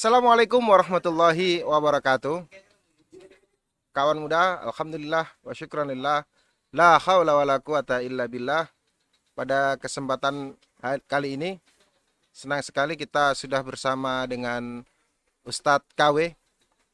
Assalamualaikum warahmatullahi wabarakatuh. Kawan muda, alhamdulillah wa syukranillah. La haula wala quwata illa billah. Pada kesempatan kali ini senang sekali kita sudah bersama dengan Ustadz KW.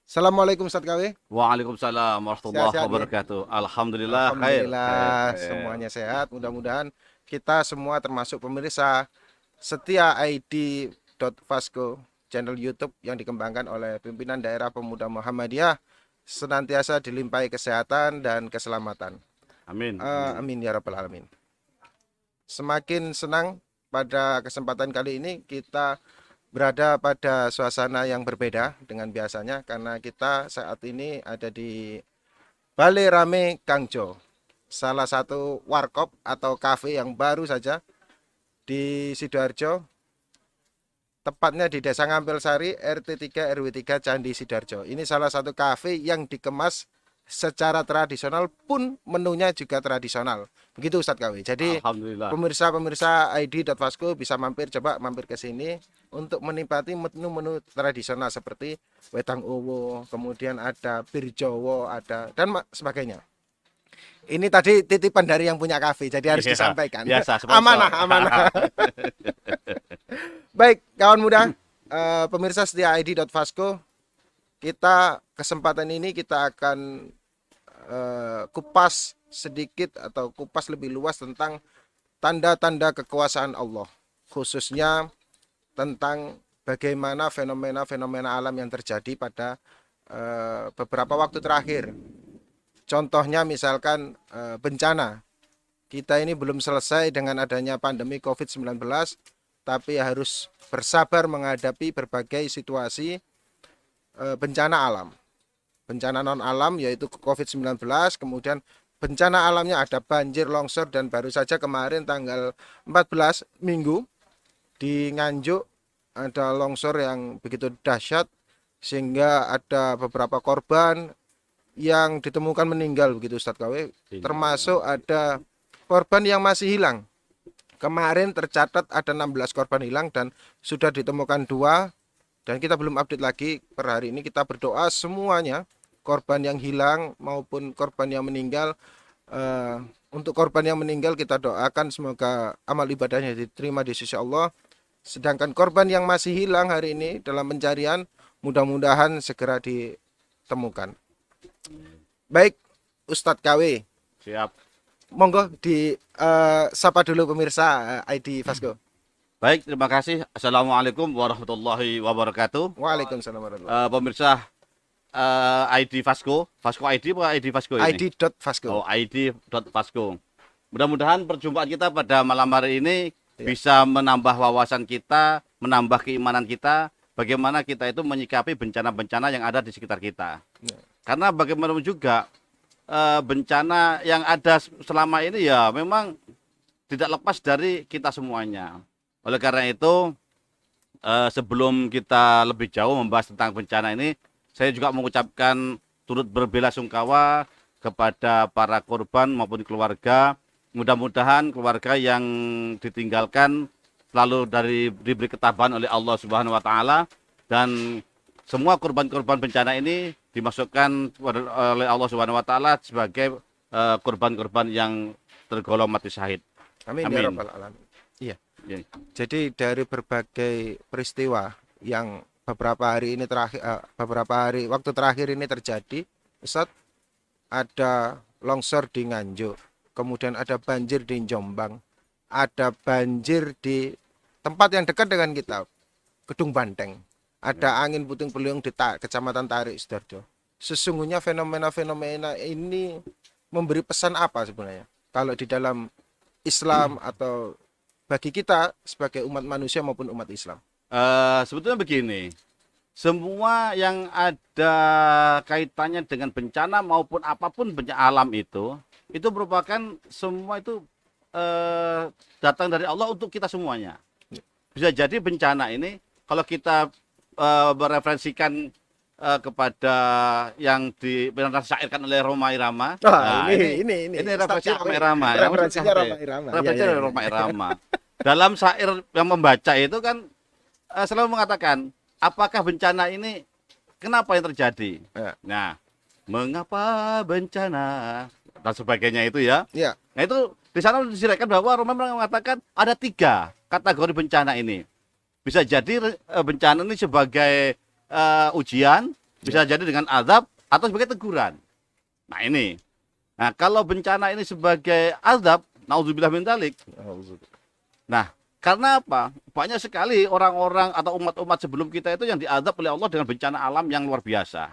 Assalamualaikum Ustadz KW. Waalaikumsalam warahmatullahi Sehat-sehat ya? wabarakatuh. Alhamdulillah khair, khair, Alhamdulillah khair. semuanya sehat. Mudah-mudahan kita semua termasuk pemirsa setia ID.Vasco, channel YouTube yang dikembangkan oleh pimpinan daerah pemuda Muhammadiyah, senantiasa dilimpahi kesehatan dan keselamatan. Amin, amin. Amin ya rabbal alamin. Semakin senang pada kesempatan kali ini kita berada pada suasana yang berbeda dengan biasanya karena kita saat ini ada di Balai Rame Kangjo, salah satu warkop atau kafe yang baru saja di Sidoarjo, tepatnya di Desa Ngampil Sari, RT 3 RW 3 Candi Sidoarjo. Ini salah satu kafe yang dikemas secara tradisional, pun menunya juga tradisional. Begitu Ustadz KW. Jadi Alhamdulillah. pemirsa-pemirsa ID.Vasco bisa coba mampir ke sini untuk menikmati menu-menu tradisional seperti wedang uwo, kemudian ada bir Jowo, ada dan sebagainya. Ini tadi titipan dari yang punya kafe, jadi harus Iya, disampaikan. biasa, sponsor. Amanah, amanah. Baik, kawan muda, pemirsa setia ID.Vasco, kita kesempatan ini kita akan kupas sedikit atau kupas lebih luas tentang tanda-tanda kekuasaan Allah, khususnya tentang bagaimana fenomena-fenomena alam yang terjadi pada beberapa waktu terakhir. Contohnya misalkan bencana. Kita ini belum selesai dengan adanya pandemi COVID-19, tapi harus bersabar menghadapi berbagai situasi bencana alam. Bencana non alam yaitu COVID-19, kemudian bencana alamnya ada banjir, longsor, dan baru saja kemarin tanggal 14 Minggu di Nganjuk ada longsor yang begitu dahsyat sehingga ada beberapa korban yang ditemukan meninggal begitu Ustadz KW, termasuk ada korban yang masih hilang. Kemarin tercatat ada 16 korban hilang dan sudah ditemukan 2, dan kita belum update lagi per hari ini. Kita berdoa semuanya, korban yang hilang maupun korban yang meninggal. Untuk korban yang meninggal kita doakan semoga amal ibadahnya diterima di sisi Allah. Sedangkan korban yang masih hilang hari ini dalam pencarian mudah-mudahan segera ditemukan. Baik, Ustadz KW. Siap. Monggo di sapa dulu pemirsa ID.Vasco. Baik, terima kasih. Assalamualaikum warahmatullahi wabarakatuh. Waalaikumsalam warahmatullahi Pemirsa ID.Vasco, Vasco ID apa ID.Vasco ini? ID.Vasco. Oh, ID.Vasco. Mudah-mudahan perjumpaan kita pada malam hari ini bisa menambah wawasan kita, menambah keimanan kita, bagaimana kita itu menyikapi bencana-bencana yang ada di sekitar kita. Ya. Karena bagaimanapun juga bencana yang ada selama ini ya memang tidak lepas dari kita semuanya. Oleh karena itu, sebelum kita lebih jauh membahas tentang bencana ini, saya juga mengucapkan turut berbela-sungkawa kepada para korban maupun keluarga. Mudah-mudahan keluarga yang ditinggalkan selalu diberi ketabahan oleh Allah Subhanahu wa taala, dan semua korban-korban bencana ini dimasukkan oleh Allah Subhanahu wa taala sebagai korban-korban yang tergolong mati syahid. Amin, Amin. ya rabbal alamin. Iya. Ya. Jadi dari berbagai peristiwa yang beberapa hari waktu terakhir ini terjadi, Ustaz, ada longsor di Nganjuk, kemudian ada banjir di Jombang, ada banjir di tempat yang dekat dengan kita, Gedung Banteng, ada angin puting beliung di Kecamatan Tarik Sidoarjo. Sesungguhnya fenomena-fenomena ini memberi pesan apa sebenarnya kalau di dalam Islam atau bagi kita sebagai umat manusia maupun umat Islam? Sebetulnya begini, semua yang ada kaitannya dengan bencana maupun apapun bencana alam itu merupakan semua itu datang dari Allah untuk kita semuanya. Bisa jadi bencana ini kalau kita mereferensikan kepada yang syairkan oleh Roma Irama. Ini referensi Roma Irama. Referensinya Roma Irama. Referensi Roma Irama. Dalam syair yang membaca itu kan selalu mengatakan apakah bencana ini kenapa yang terjadi? Ya. Nah, mengapa bencana dan sebagainya itu ya. Ya. Nah itu di sana disirahkan bahwa memang mengatakan ada 3 kategori bencana ini. Bisa jadi bencana ini sebagai ujian, bisa jadi dengan azab atau sebagai teguran. Nah ini. Nah kalau bencana ini sebagai azab, nauzubillah min dzalik. Nah karena apa? Banyak sekali orang-orang atau umat-umat sebelum kita itu yang diazab oleh Allah dengan bencana alam yang luar biasa.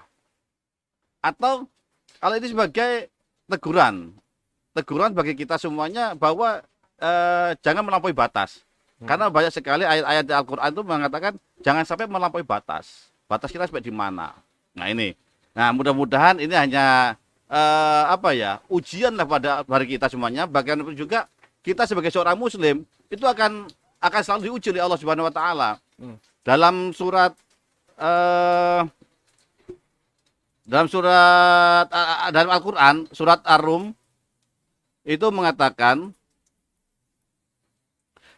Atau kalau ini sebagai teguran. Teguran bagi kita semuanya bahwa jangan melampaui batas. Karena banyak sekali ayat-ayat di Al-Quran itu mengatakan jangan sampai melampaui batas. Batas kita sampai di mana? Nah ini. Nah mudah-mudahan ini hanya ujian lah pada hari kita semuanya. Bagaimanapun juga kita sebagai seorang Muslim itu akan selalu diuji oleh Allah Subhanahu Wa Taala. Dalam surat dalam Al-Quran surat Ar-Rum itu mengatakan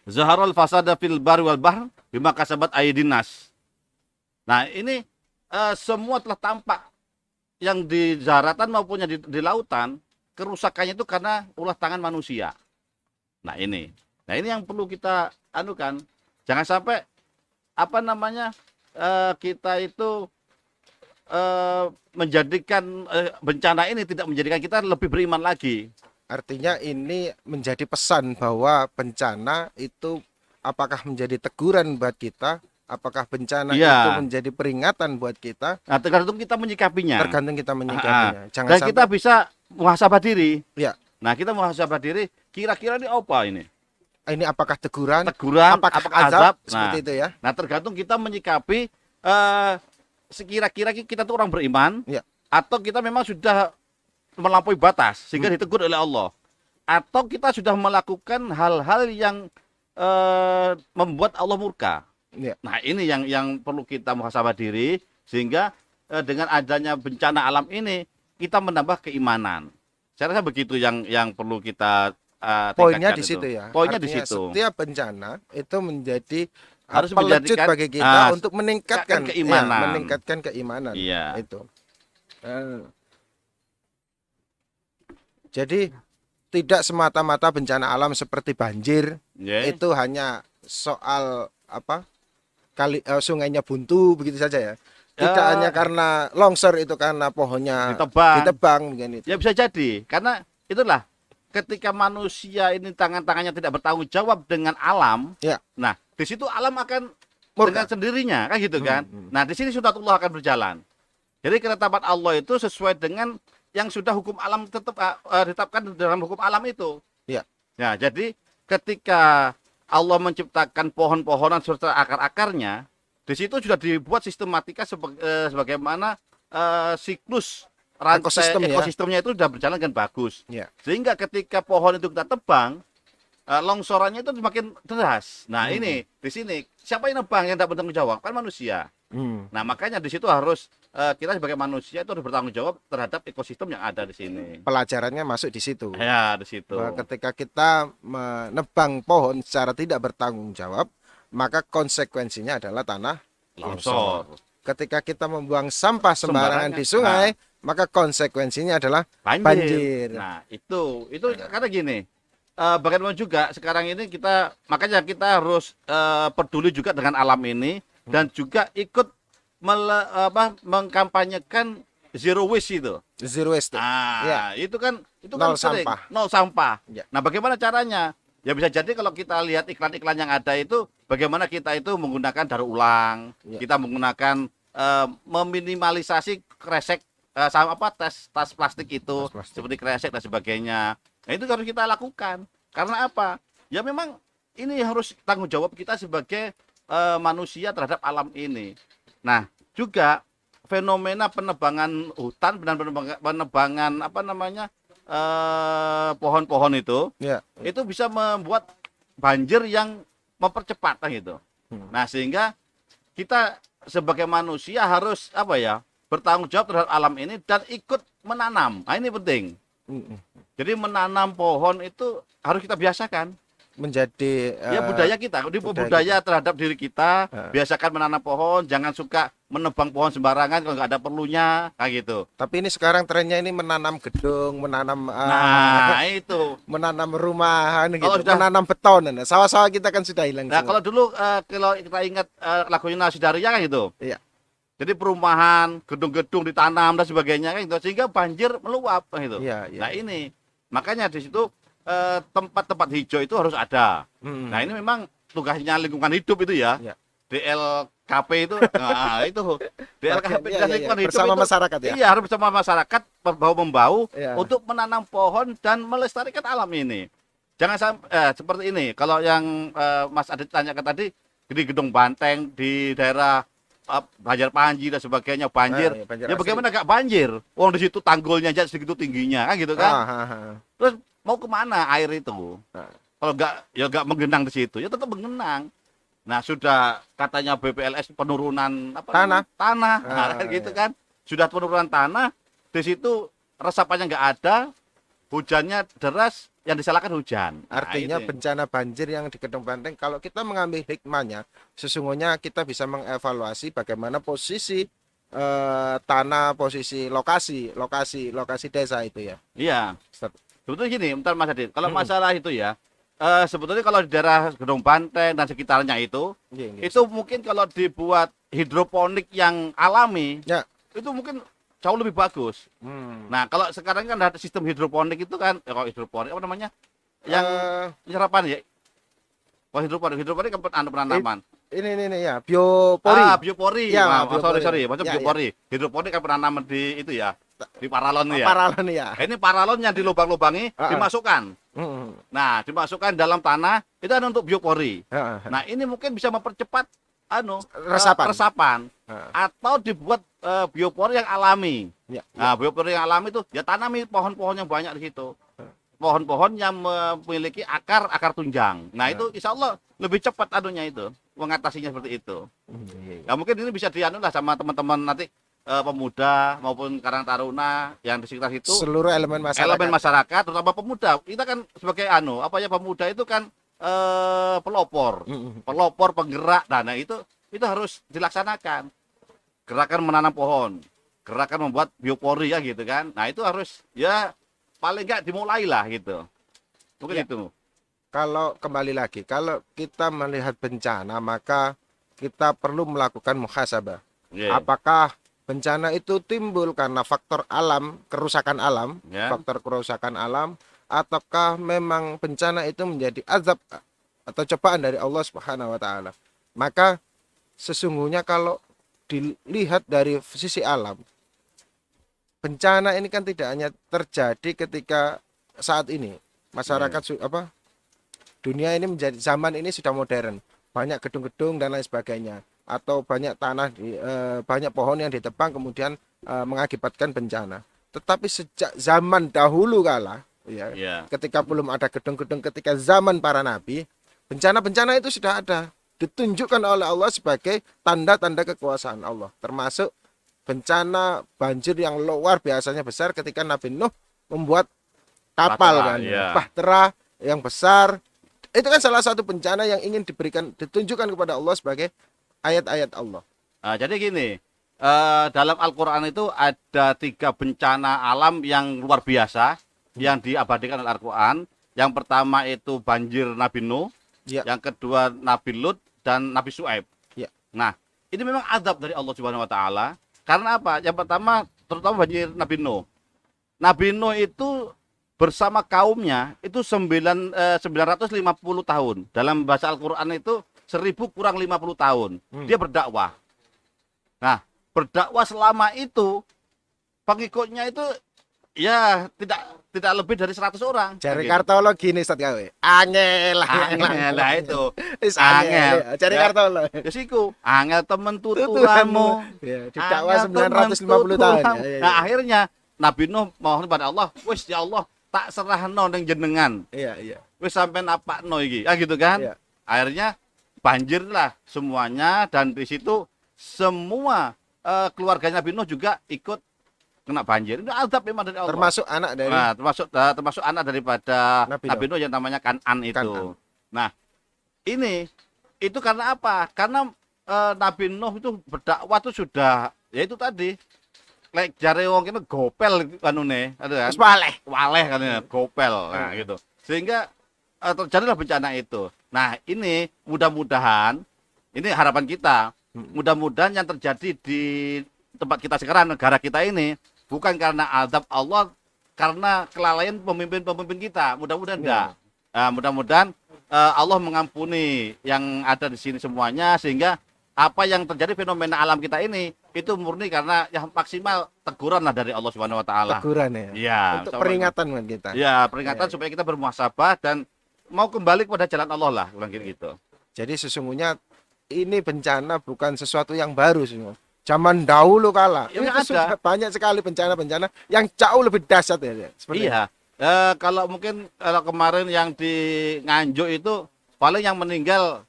zaharul fasada fil barri wal bahr bima kasabat aydin nas. Nah, ini semua telah tampak yang di daratan maupun yang di lautan, kerusakannya itu karena ulah tangan manusia. Nah, ini. Nah, ini yang perlu kita anukan. Jangan sampai kita itu menjadikan bencana ini tidak menjadikan kita lebih beriman lagi. Artinya ini menjadi pesan bahwa bencana itu apakah menjadi teguran buat kita, apakah bencana itu menjadi peringatan buat kita. Nah, tergantung kita menyikapinya. Tergantung kita menyikapinya. Dan kita bisa muhasabah diri. Ya. Nah, kita muhasabah diri, kira-kira ini apa ini? Ini apakah teguran? Apakah azab? Seperti itu ya. Nah, tergantung kita menyikapi sekira-kira kita tuh orang beriman, ya. Atau kita memang sudah melampaui batas sehingga ditegur oleh Allah, atau kita sudah melakukan hal-hal yang membuat Allah murka. Ya. Nah ini yang perlu kita muhasabah diri sehingga dengan adanya bencana alam ini kita menambah keimanan. Saya rasa begitu yang perlu kita poinnya di situ ya. Poinnya di situ. Setiap bencana itu menjadi harus pelecut bagi kita untuk meningkatkan keimanan. Ya, meningkatkan keimanan. Iya. Itu. Jadi tidak semata-mata bencana alam seperti banjir itu hanya soal sungainya buntu begitu saja ya. Tidak hanya karena longsor itu karena pohonnya ditebang begini. Ya bisa jadi karena itulah ketika manusia ini tangannya tidak bertanggung jawab dengan alam. Ya. Nah di situ alam akan murka dengan sendirinya kan gitu kan. Nah di sini sunatullah akan berjalan. Jadi ketetapan Allah itu sesuai dengan yang sudah hukum alam tetap ditetapkan dalam hukum alam itu. Ya. Ya, jadi ketika Allah menciptakan pohon-pohonan serta akar-akarnya, di situ sudah dibuat sistematika sebagaimana siklus rantai ekosistemnya itu sudah berjalan dengan bagus. Ya. Sehingga ketika pohon itu kita tebang, longsorannya itu semakin deras. Nah, ini di sini siapa yang nebang yang tidak bertanggung jawab? Kan manusia. Nah, makanya di situ harus kita sebagai manusia itu harus bertanggung jawab terhadap ekosistem yang ada di sini. Pelajarannya masuk di situ. Ya, di situ. Bahwa ketika kita menebang pohon secara tidak bertanggung jawab, maka konsekuensinya adalah tanah longsor. Ketika kita membuang sampah sembarangan di sungai, maka konsekuensinya adalah banjir. Nah, itu karena gini. Bagaimana juga sekarang ini makanya kita harus peduli juga dengan alam ini dan juga ikut mengkampanyekan zero waste itu. Zero waste. Nah, itu kan nol sampah. Nol sampah. Ya. Nah, bagaimana caranya? Ya bisa jadi kalau kita lihat iklan-iklan yang ada itu, bagaimana kita itu menggunakan daur ulang, kita menggunakan meminimalisasi kresek tas plastik itu, seperti kresek dan sebagainya. Nah, itu harus kita lakukan. Karena apa? Ya memang ini harus tanggung jawab kita sebagai manusia terhadap alam ini. Nah, juga fenomena penebangan hutan dan penebangan pohon-pohon itu, itu bisa membuat banjir yang mempercepat gitu. Nah, sehingga kita sebagai manusia harus bertanggung jawab terhadap alam ini dan ikut menanam. Nah, ini penting. Jadi menanam pohon itu harus kita biasakan. menjadi Ya budaya kita, ini budaya budaya terhadap diri kita, Heeh. biasakan menanam pohon, jangan suka menebang pohon sembarangan kalau nggak ada perlunya, kayak gitu. Tapi ini sekarang trennya ini menanam gedung, menanam Nah, itu. menanam rumahan Kalau gitu, sudah, menanam beton. Nah, sawah-sawah kita kan sudah hilang nah semua. kalau dulu kalau kita ingat lagunya Nasidaria kan gitu. Iya. Jadi perumahan, gedung-gedung ditanam dan sebagainya kan gitu, sehingga banjir meluap kan gitu. Iya, iya. Nah ini, makanya di situ tempat-tempat hijau itu harus ada. Hmm. Nah ini memang tugasnya lingkungan hidup itu ya. Iya. DLKP itu, nah itu DLKP Iya, dan iya, lingkungan iya. hidup Bersama itu, masyarakat ya. iya harus bersama masyarakat berbau-membau Iya. untuk menanam pohon dan melestarikan alam ini. Jangan sampai seperti ini. Kalau yang Mas Adit tanyakan tadi di gedung Banteng di daerah Banjar Panji dan sebagainya banjir. Iya, banjir Ya asli. bagaimana gak banjir? Wong di situ tanggulnya aja segitu tingginya kan gitu kan. Terus mau kemana air itu? Nah. Kalau nggak ya nggak menggenang di situ, ya tetap menggenang. Nah sudah katanya BPLS penurunan apa Tanah. namanya? Tanah, nah, Ah, gitu iya. kan. Sudah penurunan tanah, di situ resapannya nggak ada, hujannya deras, yang disalahkan hujan. Nah, Artinya itu. bencana banjir yang di Gedung Banteng, kalau kita mengambil hikmahnya, sesungguhnya kita bisa mengevaluasi bagaimana posisi tanah, posisi lokasi desa itu ya. Iya. Ustaz. Sebetulnya gini, bentar Mas Adit. Kalau Mm-mm. masalah itu ya, sebetulnya kalau di daerah Gedung Banteng dan sekitarnya itu Iya, iya. itu mungkin kalau dibuat hidroponik yang alami, Ya. itu mungkin jauh lebih bagus. Hmm. Nah, kalau sekarang kan ada sistem hidroponik itu kan, kalau hidroponik apa namanya? Yang penyerapan ya. Oh, hidroponik kan penanaman. Ini ya, biopori. Biopori. Ya, Nah, biopori. sorry, maksud Ya, biopori. Hidroponik kan penanaman di itu ya, di paralon ya. Paralon ya. Ini paralon yang dilubang-lubangi, Ah, ah. dimasukkan. Hmm. Nah, dimasukkan dalam tanah, itu ada untuk biopori. Ah, ah. Nah, ini mungkin bisa mempercepat Resapan. resapan. Ah. Atau dibuat biopori yang alami. Ya, Nah, biopori yang alami itu ya tanami pohon-pohon yang banyak di situ. Pohon-pohon yang memiliki akar tunjang. Nah, itu insya Allah lebih cepat anunya itu, mengatasinya seperti itu. Hmm. Nah, mungkin ini bisa dianu lah sama teman-teman nanti pemuda maupun Karang Taruna yang di sekitar situ. Seluruh elemen masyarakat. Elemen masyarakat, terutama pemuda. Kita kan sebagai pemuda itu kan pelopor. Hmm. Pelopor, penggerak. Nah, itu harus dilaksanakan. Gerakan menanam pohon, gerakan membuat biopori ya gitu kan. Nah, itu harus ya paling enggak dimulailah gitu. Mungkin Ya. itu. Kalau kembali lagi, kalau kita melihat bencana, maka kita perlu melakukan muhasabah. Yeah. Apakah bencana itu timbul karena faktor alam, kerusakan alam, Ya. faktor kerusakan alam, ataukah memang bencana itu menjadi azab atau cobaan dari Allah Subhanahu wa taala? Maka sesungguhnya kalau dilihat dari sisi alam, bencana ini kan tidak hanya terjadi ketika saat ini masyarakat dunia ini menjadi zaman ini sudah modern, banyak gedung-gedung dan lain sebagainya, atau banyak tanah banyak pohon yang ditebang kemudian mengakibatkan bencana. Tetapi sejak zaman dahulu kala ya, Ya. ketika belum ada gedung-gedung, ketika zaman para nabi, bencana-bencana itu sudah ada, ditunjukkan oleh Allah sebagai tanda-tanda kekuasaan Allah, termasuk bencana banjir yang luar biasanya besar ketika Nabi Nuh membuat kapal Bahtera, kan, iya. bahtera yang besar. Itu kan salah satu bencana yang ingin ditunjukkan kepada Allah sebagai ayat-ayat Allah. Nah, jadi gini, dalam Al-Quran itu ada 3 bencana alam yang luar biasa yang diabadikan oleh Al-Quran. Yang pertama itu banjir Nabi Nuh, Ya. yang kedua Nabi Lut dan Nabi Syuaib. Ya. Nah, ini memang azab dari Allah Subhanahu Wa Taala. Karena apa? Yang pertama, terutama banjir Nabi Nuh. Nabi Nuh itu bersama kaumnya itu 950 tahun. Dalam bahasa Al-Quran itu 1000 kurang 50 tahun. Dia berdakwah. Nah, berdakwah selama itu pengikutnya itu ya tidak lebih dari 100 orang. Cari Gitu. kartolo gini Ustaz gawe. Angel. Angel lah itu. Is Angel. angel. Cari Ya. kartolo. Ya siku, angel temen tuturamu. Ya, didakwah Angel 950 temen tahun. tuturamu. Ya, ya, Nah, ya. akhirnya Nabi Nuh mohon kepada Allah, "Wis ya Allah, tak serahno ning jenengan. Iya, iya. Wis sampean apakno iki." Ah gitu kan? Iya. Akhirnya banjirlah semuanya dan di situ semua keluarganya Nabi Nuh juga ikut kena banjir. Itu azab memang dari Allah. Termasuk anak dari Nah, termasuk anak daripada Nabi Nabi Nuh yang namanya Kanan itu. Kan'an. Nah, ini itu karena apa? Karena Nabi Nuh itu berdakwah itu sudah ya itu tadi lek jare wong kene gopel anune, ada kan? Wis waleh. Waleh kan ya, gopel. Nah, gitu. Sehingga terjadilah bencana itu. Nah, ini mudah-mudahan ini harapan kita. Mudah-mudahan yang terjadi di tempat kita sekarang, negara kita ini bukan karena azab Allah, karena kelalaian pemimpin-pemimpin kita. Mudah-mudahan enggak. Nah, mudah-mudahan Allah mengampuni yang ada di sini semuanya, sehingga apa yang terjadi fenomena alam kita ini itu murni karena yang maksimal teguran lah dari Allah Subhanahu wa taala. Teguran ya. Iya, Untuk sama- peringatan buat kita. Ya, peringatan Ya. supaya kita bermuhasabah dan mau kembali kepada jalan Allah lah, bilang gitu. Jadi sesungguhnya ini bencana bukan sesuatu yang baru semua. Zaman dahulu kala Ya, itu ada. sudah banyak sekali bencana-bencana yang jauh lebih dahsyat ya. Seperti Iya. Kalau mungkin kalau kemarin yang di Nganjuk itu paling yang meninggal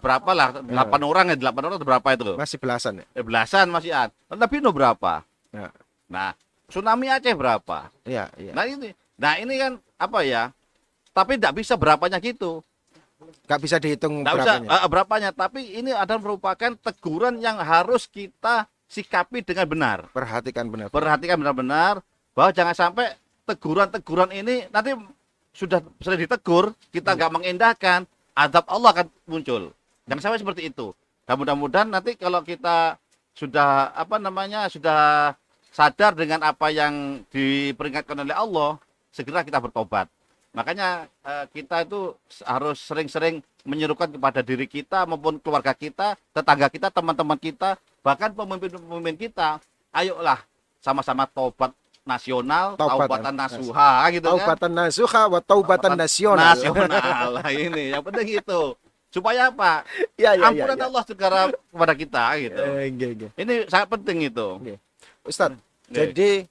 berapa lah? 8 orang ya, 8 orang atau berapa itu loh? masih belasan ya. Belasan masih ada. Tapi Pino berapa? Ya. Nah, tsunami Aceh berapa? Iya, iya. Nah ini kan apa ya? Tapi tidak bisa berapanya gitu. Nggak bisa dihitung Nggak bisa berapanya. berapanya. Tapi ini adalah merupakan teguran yang harus kita sikapi dengan benar. Perhatikan benar. Perhatikan benar-benar bahwa jangan sampai teguran-teguran ini nanti sudah ditegur, kita nggak mengindahkan, azab Allah akan muncul. Jangan sampai seperti itu. Dan mudah-mudahan nanti kalau kita sudah sudah sadar dengan apa yang diperingatkan oleh Allah, segera kita bertobat. Makanya kita itu harus sering-sering menyerukan kepada diri kita maupun keluarga kita, tetangga kita, teman-teman kita, bahkan pemimpin-pemimpin kita, ayolah sama-sama tobat nasional, taubatan nasuha gitu kan. Taubatan nasuha wa taubatan nasional. Nasional. Nah, ini yang penting itu. Supaya apa? Ya, ya, ya, Ampunan ya. Allah segera kepada kita gitu. Nggih. Ini sangat penting itu. Ustadz, jadi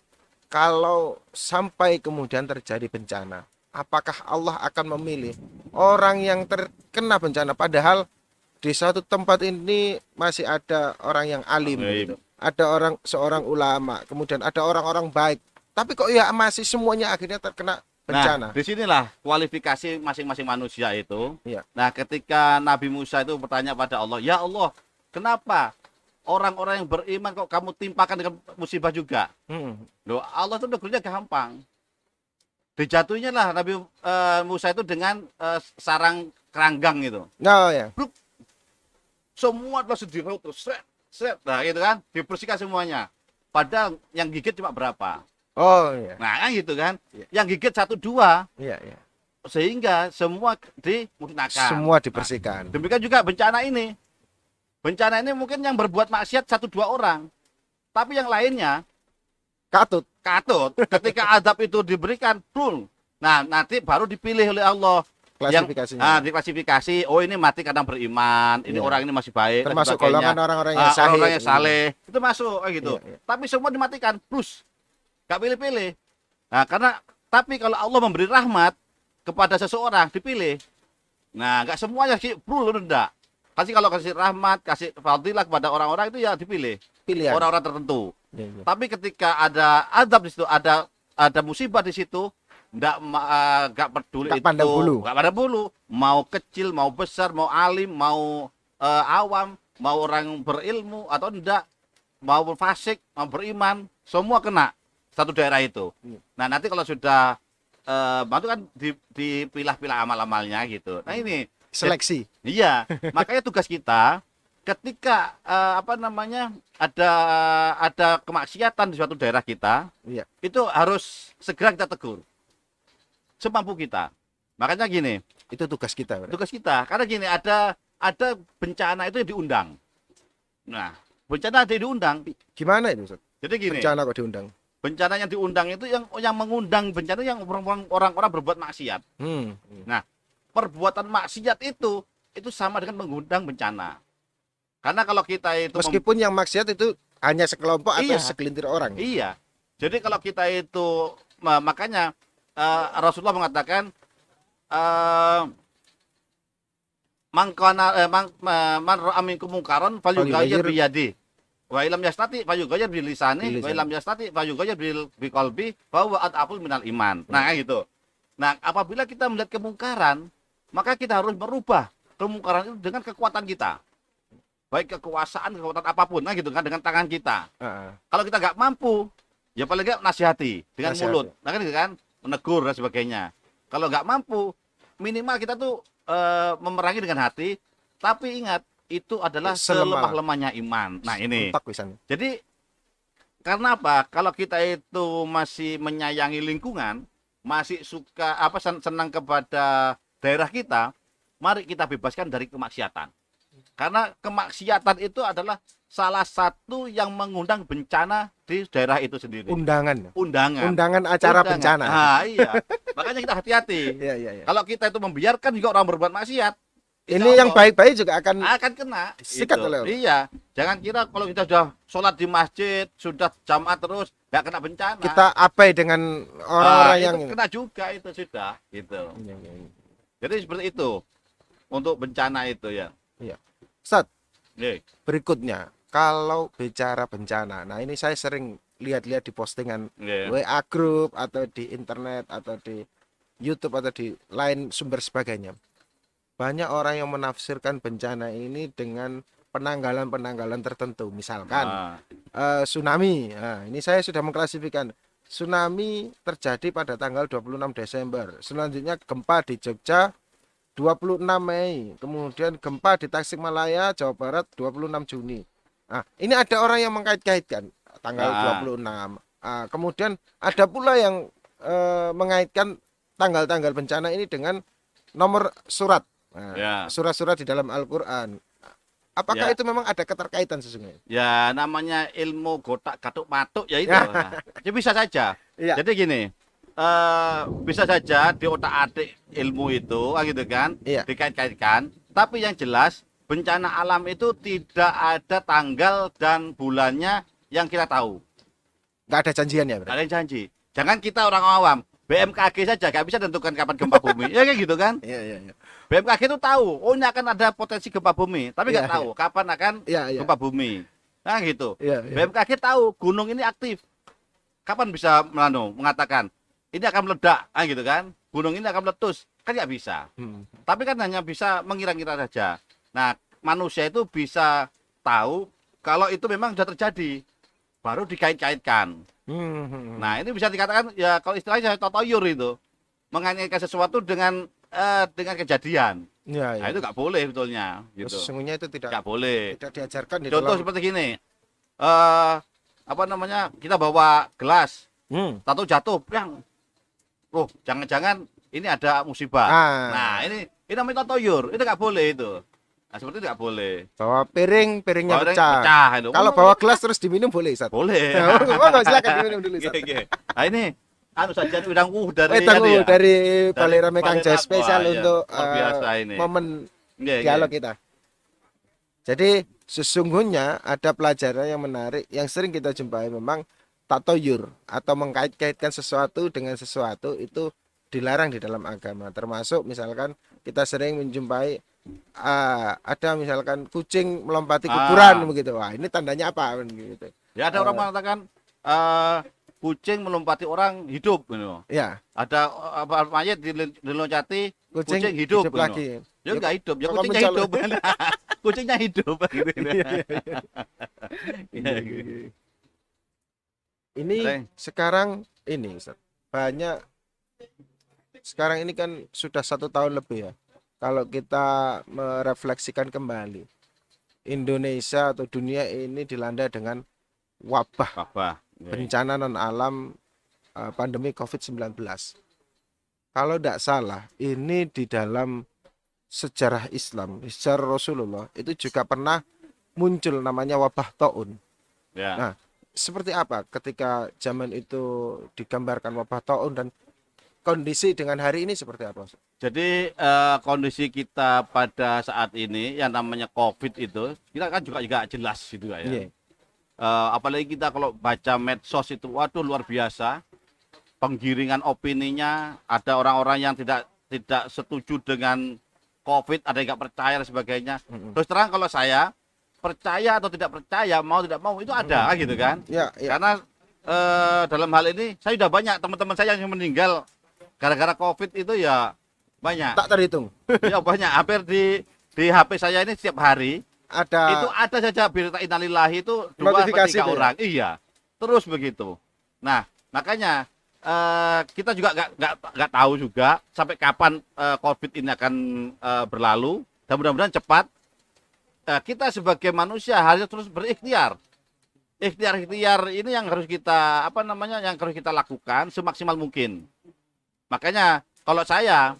kalau sampai kemudian terjadi bencana, apakah Allah akan memilih orang yang terkena bencana, padahal di satu tempat ini masih ada orang yang alim, gitu. Ada seorang ulama, kemudian ada orang-orang baik, tapi kok ya masih semuanya akhirnya terkena bencana. Nah, disinilah kualifikasi masing-masing manusia itu. Iya. Nah, ketika Nabi Musa itu bertanya pada Allah, ya Allah, kenapa orang-orang yang beriman kok kamu timpakan dengan musibah juga? Loh, Allah itu negerinya gampang. Dijatuhnya lah Nabi Musa itu dengan sarang keranggang gitu. Oh ya. Semua langsung diraup terus, seret, nah gitu kan, dibersihkan semuanya. Padahal yang gigit cuma berapa? Oh iya. Nah, kan gitu kan. Iya. Yang gigit 1-2, Iya, iya. sehingga semua dimusnahkan. Semua dibersihkan. Demikian juga bencana ini. Bencana ini mungkin yang berbuat maksiat 1-2 orang. Tapi yang lainnya Katut. ketika azab itu diberikan, nah nanti baru dipilih oleh Allah. Klasifikasinya. Diklasifikasi, oh ini mati karena beriman, ini Iya. orang ini masih baik, dan Termasuk sebagainya. golongan orang-orang yang sahih. Orang yang saleh, itu masuk kayak gitu. Iya, iya. Tapi semua dimatikan, plus gak pilih-pilih. Nah, tapi kalau Allah memberi rahmat kepada seseorang, dipilih. Nah, gak semuanya sih, enggak. Kalau kasih rahmat, kasih fadilah kepada orang-orang itu ya dipilih. Pilihan. Orang-orang tertentu. Iya, iya. Tapi ketika ada azab di situ, ada musibah di situ, nggak peduli Nggak itu, pandang bulu. nggak pandang bulu, mau kecil, mau besar, mau alim, mau awam, mau orang berilmu atau enggak, mau fasik, mau beriman, semua kena satu daerah itu. Nah nanti kalau sudah itu kan dipilah-pilah amal-amalnya gitu. Nah ini Seleksi. iya, makanya tugas kita ketika ada kemaksiatan di suatu daerah kita, Iya. itu harus segera kita tegur semampu kita. Makanya gini, Itu tugas kita. Bro. tugas kita karena gini, ada bencana itu yang diundang. Nah, bencana ada yang diundang. Gimana itu, Ustaz? Jadi gini, Bencana kok diundang? bencana yang diundang itu yang mengundang bencana yang orang-orang berbuat maksiat. Nah, perbuatan maksiat itu sama dengan mengundang bencana. Karena kalau kita itu Meskipun yang maksiat itu hanya sekelompok atau Iya. segelintir orang. Iya. Jadi kalau kita itu makanya Rasulullah mengatakan man ra'a minkum munkaran falyughayyir bi yadihi. Wa illam yastati falyughayyir bi lisanihi, wa illam yastati falyughayyir bi qalbi fa huwa ad'aful minal iman. Nah, kayak gitu. Nah, apabila kita melihat kemungkaran, maka kita harus merubah kemungkaran itu dengan kekuatan kita. Baik kekuasaan, kekuatan apapun, nah gitu kan, dengan tangan kita. Heeh. Kalau kita nggak mampu, ya paling nggak nasihati dengan Nasihati. mulut, nah kan gitu kan, menegur dan sebagainya. Kalau nggak mampu, minimal kita tuh memerangi dengan hati. Tapi ingat, itu adalah selemah-lemahnya iman. Nah ini. Entek pisan. Jadi karena apa? Kalau kita itu masih menyayangi lingkungan, masih suka senang kepada daerah kita, mari kita bebaskan dari kemaksiatan. Karena kemaksiatan itu adalah salah satu yang mengundang bencana di daerah itu sendiri. Undangan Undangan. acara bencana. Nah, iya. Makanya kita hati-hati. Iya, iya, iya. Kalau kita itu membiarkan juga orang berbuat maksiat, insya Ini yang Allah baik-baik juga akan akan kena. Sikat Gitu. oleh Allah. Iya. Jangan kira kalau kita sudah sholat di masjid, sudah jamaah terus, nggak kena bencana. kita abai dengan orang-orang yang itu kena juga itu sudah. Gitu. Iya, iya, iya. Jadi seperti itu untuk bencana itu ya. Ustaz, Nih. berikutnya kalau bicara bencana, nah ini saya sering lihat-lihat di postingan Iya. WA group atau di internet atau di YouTube atau di lain sumber sebagainya. Banyak orang yang menafsirkan bencana ini dengan penanggalan-penanggalan tertentu. Misalkan Ah, tsunami. Nah, ini saya sudah mengklasifikasikan. Tsunami terjadi pada tanggal 26 Desember. Selanjutnya gempa di Jogja 26 Mei. Kemudian gempa di Tasikmalaya, Jawa Barat 26 Juni. Nah, ini ada orang yang mengkait-kaitkan tanggal Ah. 26. Kemudian ada pula yang mengaitkan tanggal-tanggal bencana ini dengan nomor surat. Nah, Ya. surat-surat di dalam Al-Qur'an. Apakah Ya. itu memang ada keterkaitan sesungguhnya? Ya namanya ilmu gotak katuk matuk ya itu. Nah, ya bisa saja. Iya. Jadi gini, bisa saja di otak-atik ilmu itu, gitu kan, Iya. dikait-kaitkan. Tapi yang jelas bencana alam itu tidak ada tanggal dan bulannya yang kita tahu. Nggak ada janjiannya Nggak berarti. ada yang janji. Jangan kita orang awam, BMKG saja nggak bisa tentukan kapan gempa bumi. Ya kayak gitu kan. Iya, iya, iya. BMKG itu tahu, oh ini akan ada potensi gempa bumi, tapi nggak Iya, tahu kapan akan Iya, iya. gempa bumi. Nah gitu. Iya, iya. BMKG tahu gunung ini aktif. Kapan bisa mengatakan ini akan meledak, gitu kan? Gunung ini akan meletus, kan nggak bisa. Hmm. Tapi kan hanya bisa mengira-ngira saja. Nah, manusia itu bisa tahu kalau itu memang sudah terjadi, baru dikait-kaitkan. Nah, ini bisa dikatakan ya kalau istilahnya totoyur itu, mengaitkan sesuatu dengan kejadian. Iya, iya. Nah, itu nggak boleh sebetulnya, gitu. Sesungguhnya itu Nggak boleh. tidak diajarkan di Contoh dalam. seperti gini, kita bawa gelas, tato jatuh, yang, oh jangan-jangan ini ada musibah. Nah ini namanya totoyur, itu nggak boleh itu. Nah seperti itu nggak boleh. Bawa piringnya Bawa pecah. itu. Kalau bawa gelas terus diminum boleh, Ustaz? Boleh. Nggak silakan diminum dulu, Ustaz. Oke. Nah ini saja udang dari Tunggu ya. dari Balai Dari Rame Kang Balai Jaya Rame. spesial Wah, iya. untuk Luar biasa ini. momen Iya, iya. dialog kita. Jadi sesungguhnya ada pelajaran yang menarik yang sering kita jumpai, memang tatoyur atau mengkait-kaitkan sesuatu dengan sesuatu itu dilarang di dalam agama. Termasuk misalkan kita sering menjumpai ada misalkan kucing melompati kuburan begitu. Wah, ini tandanya apa gitu. Ya ada orang mengatakan kucing melompati orang hidup, gitu. Ya, Ada mayat diloncati kucing hidup, gitu. lagi. Ya enggak hidup, ya kok kucingnya mencolok? hidup. Kucingnya hidup gitu. Iya, Iya, gitu. Ini Reng. sekarang ini Ustaz, banyak sekarang ini kan sudah 1 tahun lebih ya. Kalau kita merefleksikan kembali, Indonesia atau dunia ini dilanda dengan wabah Apa? bencana non alam, pandemi COVID-19. Kalau tidak salah, ini di dalam sejarah Islam, sejarah Rasulullah itu juga pernah muncul namanya wabah taun. Ya. Nah, seperti apa ketika zaman itu digambarkan wabah taun dan kondisi dengan hari ini seperti apa? Jadi kondisi kita pada saat ini yang namanya COVID itu kita kan juga jelas gitu ya. Iya. Apalagi kita kalau baca medsos itu, waduh luar biasa. Penggiringan opininya, ada orang-orang yang tidak setuju dengan COVID, ada yang nggak percaya dan sebagainya. Terus terang kalau saya percaya atau tidak percaya, mau tidak mau itu ada, gitu kan? Ya, ya. Karena dalam hal ini saya sudah banyak teman-teman saya yang meninggal gara-gara COVID itu ya banyak. Tak terhitung. Ya banyak, hampir di HP saya ini setiap hari itu Ada ada saja berita innalillahi itu 2 notifikasi sampai 3 itu ya? orang. Iya. Terus begitu. Nah, makanya kita juga nggak tahu juga sampai kapan COVID ini akan berlalu. Dan mudah-mudahan cepat. Kita sebagai manusia harus terus berikhtiar. Ikhtiar ini yang harus kita yang harus kita lakukan semaksimal mungkin. Makanya kalau saya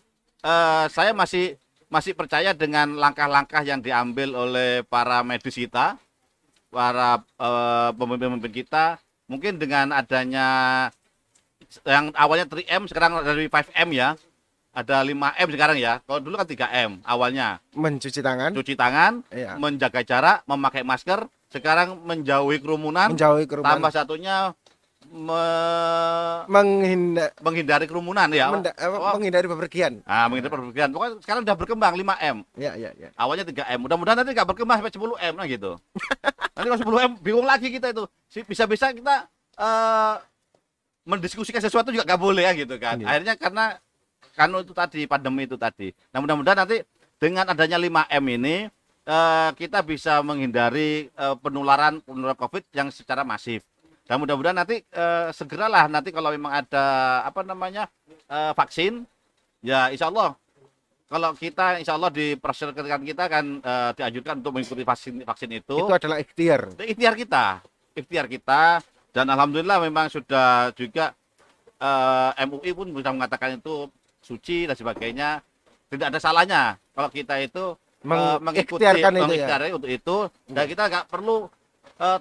masih percaya dengan langkah-langkah yang diambil oleh para medis kita, para pemimpin-pemimpin kita. Mungkin dengan adanya yang awalnya 3M sekarang dari 5M ya. Ada 5M sekarang ya. Kalau dulu kan 3M awalnya. mencuci tangan, Cuci tangan, iya. menjaga jarak, memakai masker. Sekarang menjauhi kerumunan. Menjauhi kerumunan, Tambah satunya menghindari kerumunan ya. menghindari bepergian. Menghindari perpergian. Pokoknya sekarang udah berkembang 5M. Ya, ya, ya. Awalnya 3M. Mudah-mudahan nanti nggak berkembang sampai 10M lah gitu. Nanti kalau 10M bingung lagi kita itu. Bisa-bisa kita mendiskusikan sesuatu juga nggak boleh ya gitu kan. Iya. Akhirnya karena itu tadi, pandemi itu tadi. Nah, mudah-mudahan nanti dengan adanya 5M ini kita bisa menghindari penularan COVID yang secara masif. Dan mudah-mudahan nanti segeralah nanti kalau memang ada vaksin, ya insya Allah kalau kita insya Allah di persyaratan kita kan dianjurkan untuk mengikuti vaksin itu. Itu adalah ikhtiar. Ikhtiar kita dan alhamdulillah memang sudah juga MUI pun sudah mengatakan itu suci dan sebagainya. Tidak ada salahnya kalau kita itu mengikuti untuk itu dan kita nggak perlu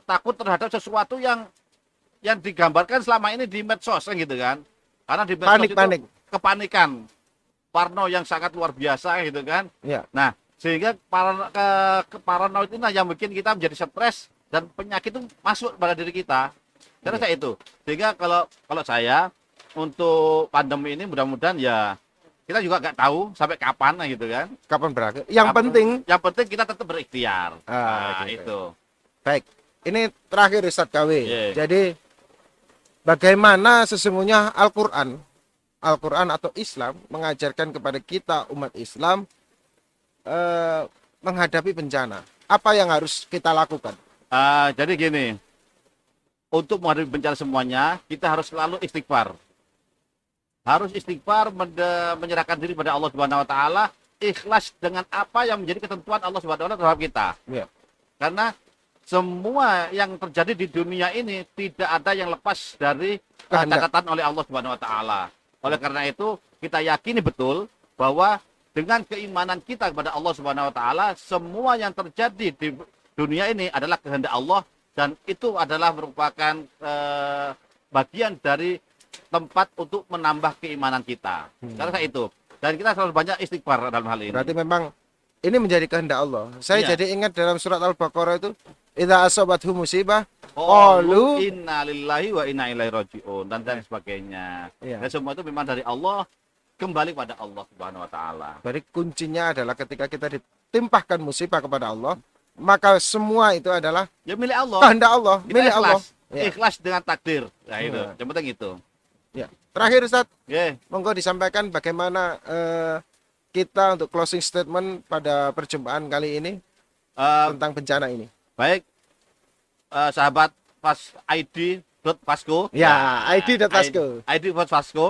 takut terhadap sesuatu yang digambarkan selama ini di medsos kan gitu kan. Karena di medsos itu kepanikan, parno yang sangat luar biasa gitu kan. Ya. Nah, sehingga paranoid ini yang bikin kita menjadi stres dan penyakit itu masuk pada diri kita. Karena saya itu. Sehingga kalau saya untuk pandemi ini mudah-mudahan ya kita juga nggak tahu sampai kapan gitu kan. Kapan berakhir? Yang penting kita tetap berikhtiar. Gitu. Itu. Baik. Ini terakhir Ustadz KW. Yeah. Jadi bagaimana sesungguhnya Al-Qur'an atau Islam mengajarkan kepada kita umat Islam menghadapi bencana. Apa yang harus kita lakukan? Jadi gini. Untuk menghadapi bencana semuanya, kita harus selalu istighfar. Harus istighfar, menyerahkan diri pada Allah Subhanahu wa taala, ikhlas dengan apa yang menjadi ketentuan Allah Subhanahu wa taala terhadap kita. Ya. Karena semua yang terjadi di dunia ini tidak ada yang lepas dari catatan oleh Allah Subhanahu wa taala. Oleh karena itu, kita yakini betul bahwa dengan keimanan kita kepada Allah Subhanahu wa taala, semua yang terjadi di dunia ini adalah kehendak Allah dan itu adalah merupakan bagian dari tempat untuk menambah keimanan kita. Karena itu. Dan kita harus banyak istighfar dalam hal ini. Berarti memang ini menjadi kehendak Allah. Saya Iya. jadi ingat dalam surat Al-Baqarah itu, idza asabathu musibah qalu inna lillahi wa inna ilaihi rajiun dan sebagainya. Iya. Dan semua itu memang dari Allah, kembali pada Allah Subhanahu wa taala. Berarti kuncinya adalah ketika kita ditimpahkan musibah kepada Allah, maka semua itu adalah Ya milik Allah. kehendak Allah, Kita milik ikhlas. Allah. Ya. Ikhlas dengan takdir. Nah, itu. Ya. Yang penting itu. Ya. Terakhir Ustaz, Yeah. monggo disampaikan bagaimana kita untuk closing statement pada perjumpaan kali ini tentang bencana ini. Baik, sahabat ID.Vasco. Ya, ID.Vasco. ID.Vasco.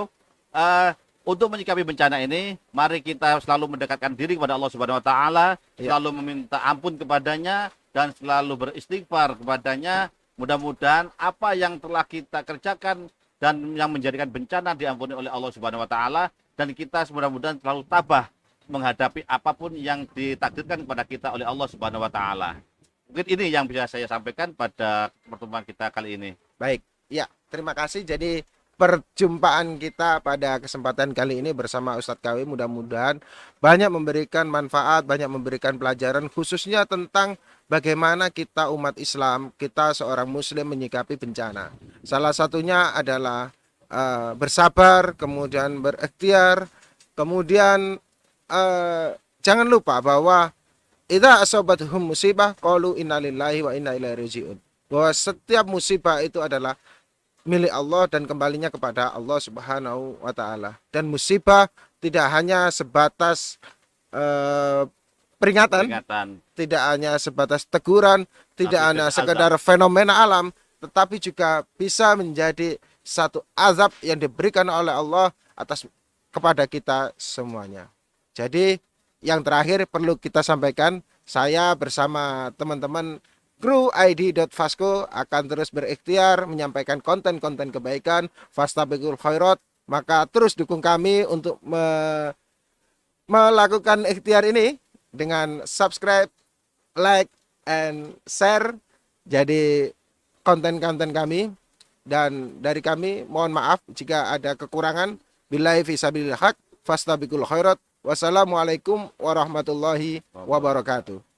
Untuk menyikapi bencana ini, mari kita selalu mendekatkan diri kepada Allah Subhanahu wa taala, Ya. selalu meminta ampun kepadanya dan selalu beristighfar kepadanya. Mudah-mudahan apa yang telah kita kerjakan dan yang menjadikan bencana diampuni oleh Allah Subhanahu wa taala dan kita mudah-mudahan selalu tabah menghadapi apapun yang ditakdirkan kepada kita oleh Allah Subhanahu wa taala. Mungkin ini yang bisa saya sampaikan pada pertemuan kita kali ini. Baik, ya terima kasih. Jadi perjumpaan kita pada kesempatan kali ini bersama Ustadz KW mudah-mudahan banyak memberikan manfaat, banyak memberikan pelajaran khususnya tentang bagaimana kita umat Islam, kita seorang muslim menyikapi bencana. Salah satunya adalah bersabar, kemudian berikhtiar, kemudian jangan lupa bahwa idza asabathum musibah qalu innalillahi wa inna ilaihi rajiun. Bahwa setiap musibah itu adalah milik Allah dan kembalinya kepada Allah Subhanahu wa taala. Dan musibah tidak hanya sebatas eh, peringatan, Peringatan. tidak hanya sebatas teguran, tidak Tapi hanya juga sekedar fenomena alam, tetapi juga bisa menjadi satu azab yang diberikan oleh Allah atas kepada kita semuanya. Jadi yang terakhir perlu kita sampaikan, saya bersama teman-teman kru ID.Vasco akan terus berikhtiar menyampaikan konten-konten kebaikan, fastabiqul khairat, maka terus dukung kami untuk melakukan ikhtiar ini dengan subscribe, like, and share jadi konten-konten kami. Dan dari kami mohon maaf jika ada kekurangan. Billahi fisabilil haq, fastabiqul khairat. Wassalamualaikum warahmatullahi wabarakatuh.